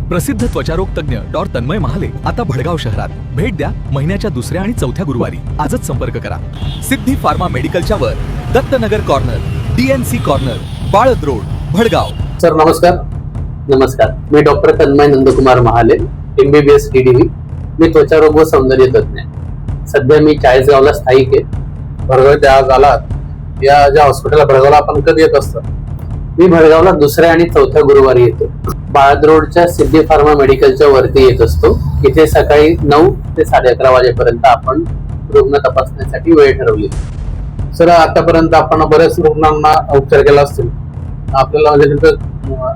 प्रसिद्ध त्वचारोग तज्ञ डॉ. तन्मय महाले आता भडगाव शहरात. भेट द्या महिन्याच्या दुसऱ्या आणि चौथ्या गुरुवारी. आजच संपर्क करा. सिद्धी फार्मा मेडिकलच्या वर, Dattanagar corner, DNC corner, Balad road, Bhadgaon. Sir नमस्कार. नमस्कार, मी doctor Tanmay Nandkumar Mahale, MBBS DDV. मी त्वचारोग व सौंदर्य तज्ञ. सध्या मी चाळीसगावला स्थायिक आहे. भडगाव त्या आलात या ज्या हॉस्पिटलला भडगावला आपण कधी येत असतो? मी भडगावला दुसऱ्या आणि चौथ्या गुरुवारी येतो. बाळद रोडच्या सिद्धी फार्मा मेडिकलच्या वरती येत असतो. इथे सकाळी 9 ते 11:30 वाजेपर्यंत आपण रुग्ण तपासण्यासाठी वेळ ठरवली. सर आतापर्यंत आपण बऱ्याच रुग्णांना उपचार केला असतील, आपल्याला म्हणजे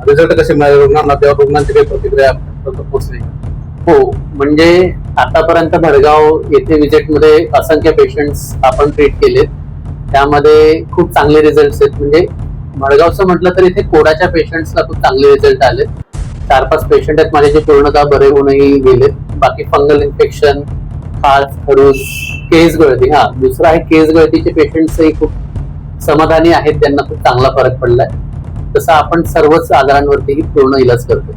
रिझल्ट कसे मिळाले रुग्णांना, तेव्हा रुग्णांची काही प्रतिक्रिया पोहोचली? हो, म्हणजे आतापर्यंत भडगाव येथे विजिटमध्ये असंख्य पेशंट्स आपण ट्रीट केलेत. त्यामध्ये खूप चांगले रिझल्ट आहेत. म्हणजे भडगावचं म्हटलं तर इथे कोडाच्या पेशंट्सला खूप चांगले रिझल्ट आले. 4-5 पेशंट आहेत माझे जे पूर्णतः बरे होऊनही गेलेत. बाकी फंगल इन्फेक्शन, खाज, खरूज, केस गळती, दुसरं आहे केस गळतीचे पेशंट्सही खूप समाधानी आहेत, त्यांना खूप चांगला फरक पडलाय. तसं आपण सर्वच आजारांवरतीही पूर्ण इलाज करतो.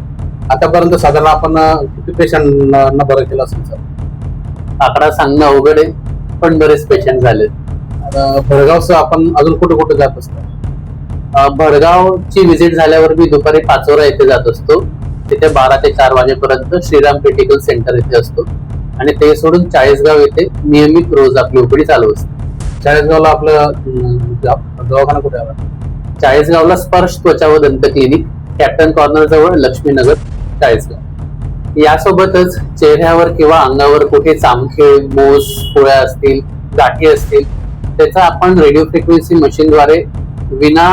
आतापर्यंत साधारण आपण किती पेशंटना बरं केलं असेल सर? आकडा सांगणं अवघड आहे, पण बरेच पेशंट झालेत. भडगावचं आपण अजून कुठे कुठे जात असतो? भडगावची व्हिजिट झाल्यावर मी दुपारी 5 येथे जात असतो. तिथे 12 ते 4 वाजेपर्यंत श्रीराम क्रिटिकल सेंटर येथे असतो आणि ते सोडून चाळीसगाव येथे नियमित रोज आपली ओपीडी चालू असते. चाळीसगावला आपलं दवाखाना कुठे आला? चाळीसगावला स्पर्श त्वचा व दंत क्लिनिक, कॅप्टन कॉर्नर जवळ, लक्ष्मीनगर, चाळीसगाव. यासोबतच चेहऱ्यावर किंवा अंगावर कुठे चामखेळ, मोस, पोळ्या असतील, गाठी असतील, त्याचा आपण रेडिओ फ्रिक्वेन्सी मशीनद्वारे विना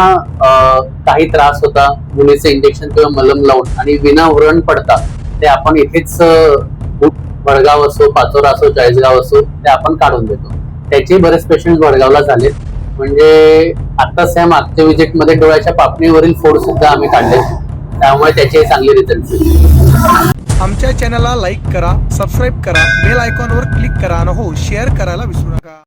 काही त्रास होता मुलीचे इंजेक्शन किंवा मलम लावून आणि विना उरण पडता ते आपण इथेच भडगाव असो, पाचोरा असो, चाळीसगाव असो, ते आपण काढून देतो. त्याचे बरेच पेशंट भडगावला झालेत. म्हणजे आताच या मागच्या विजिटमध्ये डोळ्याच्या पापणीवरील फोड सुद्धा आम्ही काढले, त्यामुळे त्याचे चांगले रिझल्ट. आमच्या चॅनलला लाईक करा, सबस्क्राईब करा, बेल आयकॉनवर क्लिक करा आणि हो शेअर करायला विसरू नका.